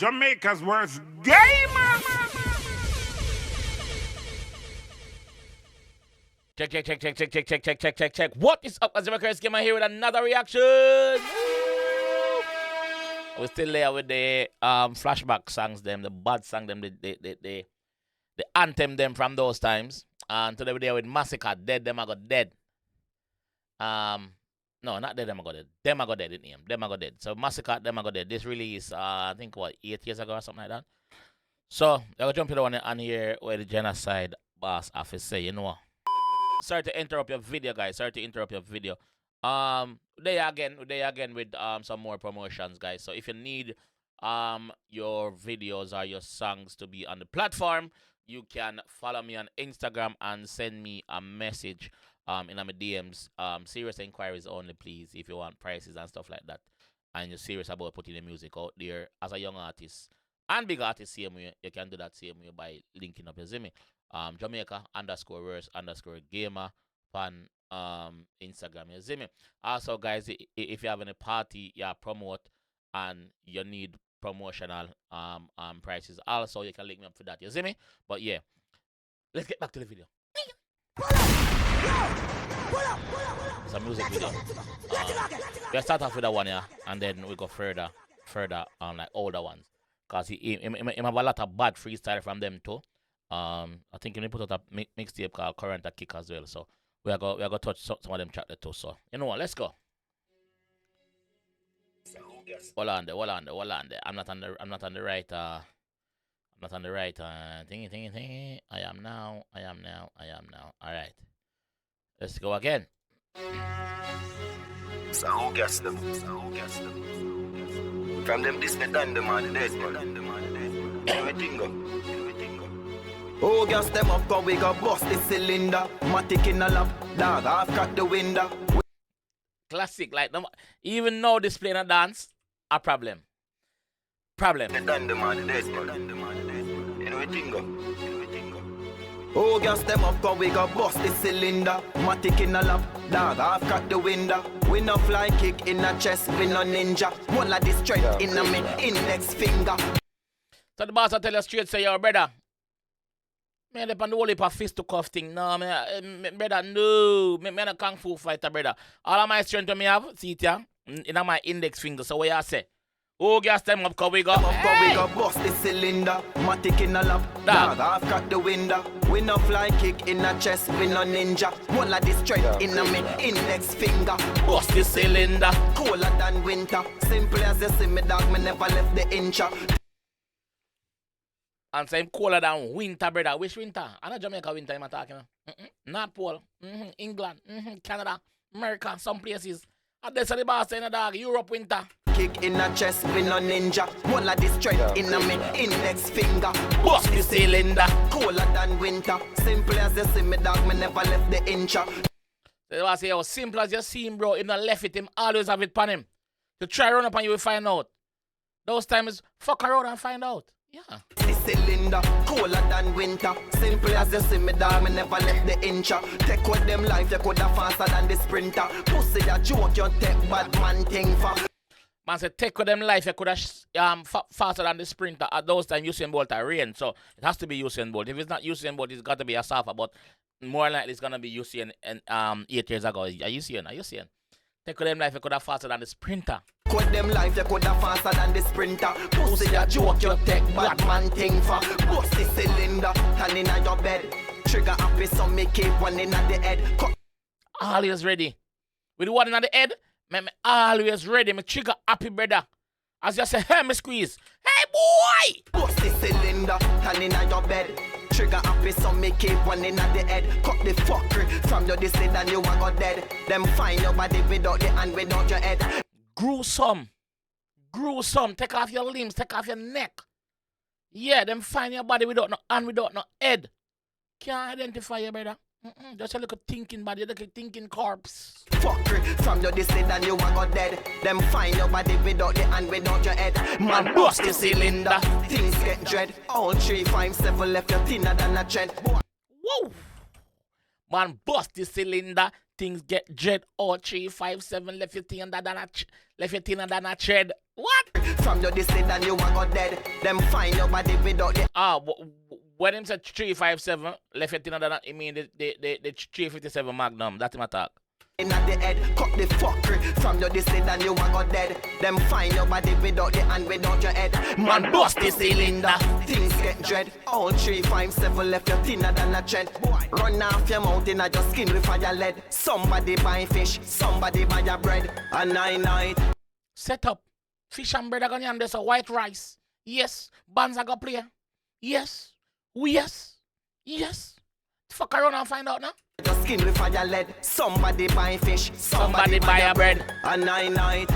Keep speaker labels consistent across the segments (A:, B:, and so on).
A: Jamaica's worst gamer.
B: Check. What is up, Masicka Gamer here with another reaction? We're still there with the flashback songs, them, the bad song, them, the anthem, them from those times. And today we're there with Masicka, Dead, Them I Got Dead. No, not Dead, Them I Got Dead. Them I Got Dead, name. Them I Got Dead. So Masicka, Them I Got Dead. This release, I think, what, 8 years ago or something like that. So, I'm going to jump in the one on here where the genocide boss office say, you know. Sorry to interrupt your video, guys. Sorry to interrupt your video. There again with some more promotions, guys. So if you need your videos or your songs to be on the platform, you can follow me on Instagram and send me a message in my DMs. Serious inquiries only, please, if you want prices and stuff like that. And you're serious about putting the music out there as a young artist and big artist, same way, you can do that same way by linking up your Zimmy. Jamaica_verse_gamer on Instagram. You see me? Also, guys, if you have any party you promote and you need promotional prices, also you can link me up for that. You see me? But yeah, let's get back to the video. It's a music video. We'll start off with that one, yeah, and then we go further like older ones, cause he have a lot of bad freestyle from them too. I think we put out a mixtape called Current Kick as well. So we are going to touch some of them track there too. So you know what? Let's go. Hold on there. I'm not on the right thingy. I am now. All right. Let's go again.
C: So who gets them? From them this done them on the dead. Everything go. Oh, gas them up, cause we got bust the cylinder. Matic in a lap, dog, half crack the window.
B: Classic, like, even now this playing a dance, a problem.
C: They done them on the dead, everything go. Oh, gas them up, cause we got bust the cylinder. Matic in a lap, dog, half crack the window. We no fly kick in a chest, we no ninja. One of the strength in a me index finger.
B: So the boss will tell you straight, say, yo, brother, man, they on the whole heap of fist to cuff thing. No, man, brother, no. Me a kung fu fighter, brother. All of my strength me have, see it here, in my index finger. So what you say? Oh, gas them up, cause we got.
C: Hey! We got bust the cylinder. Matic in a lap, dog, half crack the window. We no fly kick in a chest, we no ninja. One of the strength in a me index finger.
B: Bust the cylinder.
C: Colder than winter. Simple as you see me, dog, me never left the inch.
B: And same colder than winter, brother. Which winter? I know Jamaica winter I'm talking about. North Pole, England, Canada, America, some places. And that's the boss in the dog, Europe winter.
C: Kick in a chest, we no ninja. One of the strength in a me index finger.
B: Bust the cylinder.
C: Colder than winter. Simple as you see me, dog, me never left the inch.
B: They was say, how simple as you see him, bro. Him not left it, him always have it on him. To try run up and you will find out. Those times, fuck around and find out. Yeah.
C: The cylinder, colder than winter. Simple as you see me, dog, me never left the inch. Take with them life, you coulda faster than the sprinter. Pussy a joke, you take bad man thing for.
B: Man said, take with them life, you coulda faster than the sprinter. At those times, Usain Bolt are rain, so it has to be Usain Bolt. If it's not Usain Bolt, it's got to be a Safa, but more likely it's gonna be Usain 8 years ago. Are you seeing? Take with them life, you coulda faster than the sprinter.
C: With them life, you coulda faster than the sprinter. Pussy a joke, you take bad man thing for. Bust the cylinder, hand in your bed. Trigger happy, so me keep one in the head.
B: Always ready. With the one in the head, me always ready. Me trigger happy, brother. As you say, hey, me squeeze. Hey, boy!
C: Bust the cylinder, hand in your bed. Trigger happy, so me keep one in the head. Cut the fuckery from your this and you are go dead. Them find your body without the hand, without your head.
B: Gruesome. Take off your limbs, take off your neck. Yeah, them find your body without no hand, without no head. Can't identify you, brother. Just a little thinking body, a little thinking corpse.
C: Fuckery from your this and you are go dead. Them find your body without the hand, without your head. Man, bust the cylinder. Things get dread. All 3, 5, 7 left you thinner than a thread.
B: Whoa! Man, bust the cylinder. things get dread. All 3, 5, 7, left your thing and that left your thing and that tread. What?
C: From your distance and you are got dead. Them find your body without the
B: when him said 357, left your thing and that, it mean the 357 Magnum. That's my talk.
C: in the head, cut the fuckery. From your distance and you are got dead. Them find your body without the hand, without your head. Man bust the cylinder, things get dread. All 3, 5, 7 left you thinner than a tread. Run off your mouth in your skin with fire lead. Somebody buy fish, somebody buy your bread. A 9-9.
B: Set up. Fish and bread are gonna there's a white rice. Yes. Bands are gonna play. Yes. Yes. Fuck around and find out now.
C: Your skin with fire lead. Somebody buy fish,
B: Somebody buy a bread.
C: A 9-9.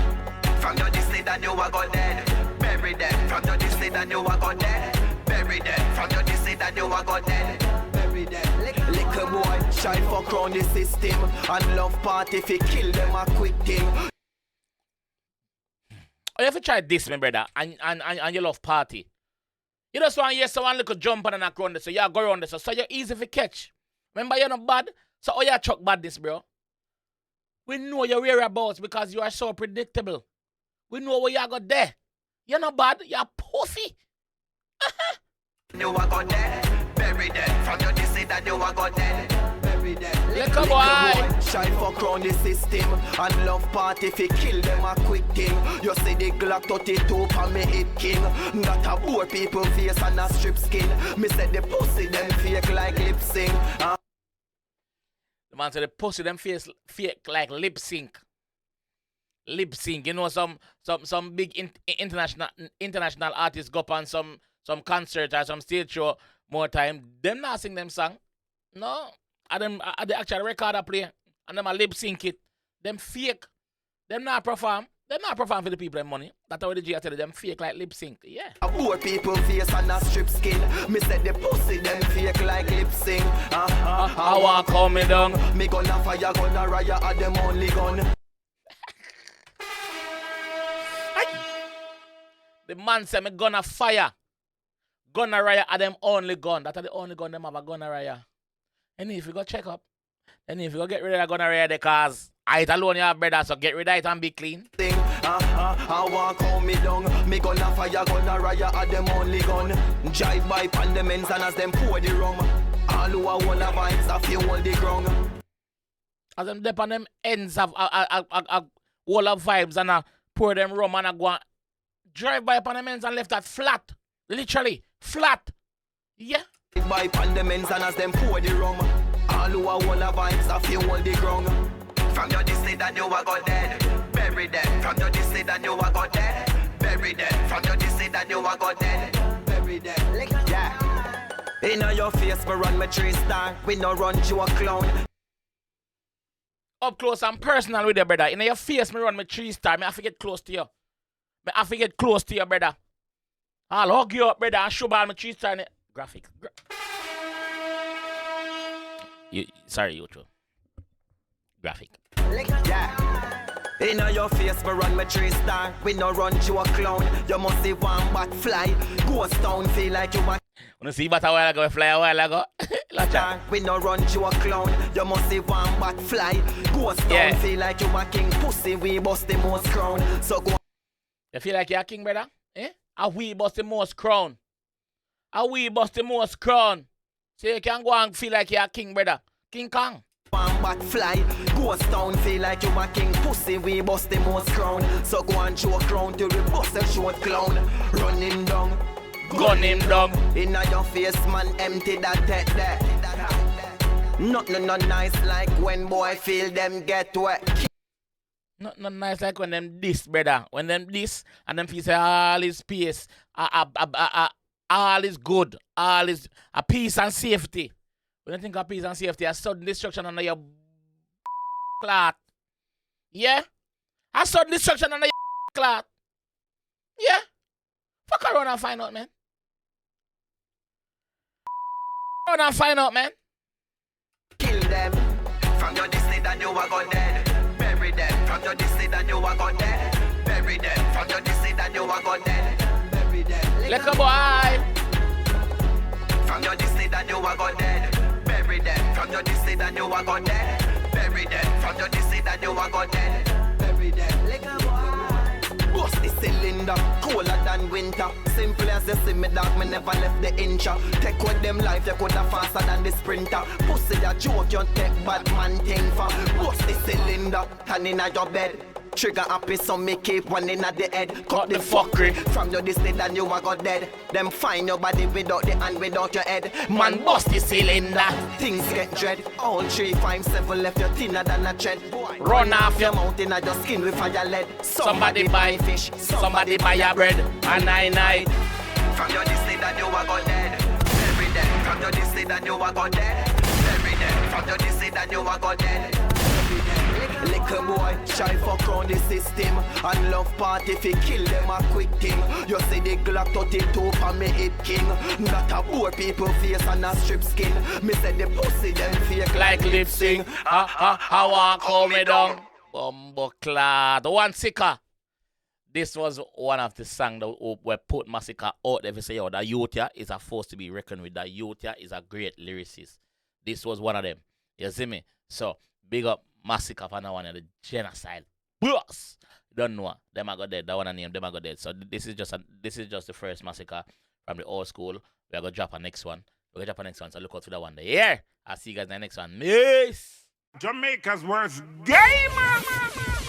C: From your distance that you are got dead. Bury them. From your distance that you are got dead. Bury them. From your distance that you are got dead. Bury them. Little boy, shy fuck round the system. And love party if you kill them a quick thing.
B: Oh, you have to try this, my brother, and you love party. You just want to hear someone little jump and knock around this, so you go around this, so you're easy to catch. Remember, you're not bad, so oh, you chuck badness, bro. We know your whereabouts because you are so predictable. We know where you got there. You're not bad, you're pussy.
C: You are got dead, bury them. From your distance that you are got dead.
B: Little boy,
C: shy fuck round the system. And love party if you kill them a quick thing. You see the Glock 32 for me hit king. Not a poor people face and a strip skin. Me said the pussy them fake like lip sync.
B: the man said the pussy them face fake like lip sync. Lip sync, you know, some big international artists go up on some concert or some stage show more time. Them not sing them song. No. They actually record a play and them a lip sync it. Them fake. Them not perform. Them not perform for the people them money. That's how the G tell them fake like lip sync. Yeah.
C: A poor people face and a strip skin. Me said the pussy them fake like lip sync.
B: I want call me down.
C: Me gonna fire, gonna riot at them only gun.
B: The man said me gonna fire. Gonna riot at them only gun. That's the only gun them have a gonna riot. And if you go check up, and if you go get rid of that gonorrhea, the cause I alone you have brother, so get rid of it and be clean.
C: I want call me down. Me gonna fire, gonna riot at them only gun. Drive by pandements and as them pour the rum. All who are one of vibes, I feel hold the ground.
B: As them dip on them ends of wall of vibes and pour them rum and I go and drive by pandements and left that flat. Literally, flat. Yeah.
C: By pandements and as them pour the rum. All who are one of vibes, I feel hold the ground. From your distance that you are got dead. Bury them. From your distance that you are got dead. Bury them. From your distance that you are got dead. Bury them. Yeah. In your face, me run my 3-star. We no run you a clown.
B: Up close and personal with you, brother. In your face, me run my 3-star. Me have to get close to you. Me have to get close to you, brother. I'll hug you up, brother, and show all my 3-star in it. Graphic. Sorry, YouTube. Graphic.
C: Yeah. In your face, me run my 3-star. We no run you a clown. You must see one bat fly. Ghost town feel like you a.
B: Wanna see bat a while ago, fly a while ago?
C: We no run you a clown. You must see one bat fly. Ghost town feel like you a king. Pussy, we bust the most crown. So go.
B: You feel like you're a king, brother? Eh? A we bust the most crown. A we bust the most crown. So you can go and feel like you're a king, brother. King Kong.
C: One bat fly. Ghost town feel like you a king. Pussy, we bust the most crown. So go and show a crown till we bust a short clown. Run him down.
B: Gun him down.
C: In your face, man, empty that head there. Nothing not nice like when boy feel them get wet.
B: Not nice like when them diss, brother. When them diss and them feel say all is peace, all is good, all is a peace and safety. When you think of peace and safety, a sudden destruction under your clot. Yeah? A sudden destruction under your clot. Yeah? Fuck around and find out, man. Around and find out, man.
C: Kill them. From your distance that you are got dead. Bury them. From your distance that you are got dead. Bury them. From your distance that you are got dead. Bury them.
B: Little boy.
C: From your distance that you are got dead. Bury them. From your distance that you are got dead. Bury them. you are go dead. Every day, little boy. Bust the cylinder, colder than winter. Simple as you see me dog, me never left the inch. Take with them life, you coulda faster than the sprinter. Pussy a joke, you take bad man thing for. Bust the cylinder, and inna your bed. Trigger happy, so me keep one inna the head. Cut the fuckery from your this and you a go dead. Them find your body without the hand, without your head. Man bust the cylinder, things get dread. All 3, 5, 7 left you thinner than a tread. Run off your mouth inna your skin with fire lead.
B: Somebody buy fish, somebody buy your bread. And I.
C: From your this and you a go dead. Every day. From your this and you a go dead. Every day. From your this and you a go dead. Little boy, shy fuck round the system. And love party if he kill them a quick thing. You see the Glock 32 for me hit king. Not a poor people face and a strip skin. Me say the pussy them fake like lip sync.
B: How I call me down? Bumbleclad. The one sicker. This was one of the songs that were put Masicka out there. If you say, yo, that youth here is a force to be reckoned with. That youth here is a great lyricist. This was one of them. You see me? So, big up Masicka for now one of the genocide. Boss! Don't know. Them I got dead. That one I name them I got dead. So this is just the first Masicka from the old school. We're gonna drop a next one. So look out for that one there. Yeah! I'll see you guys in the next one. Peace!
A: Jamaica's worst gamer.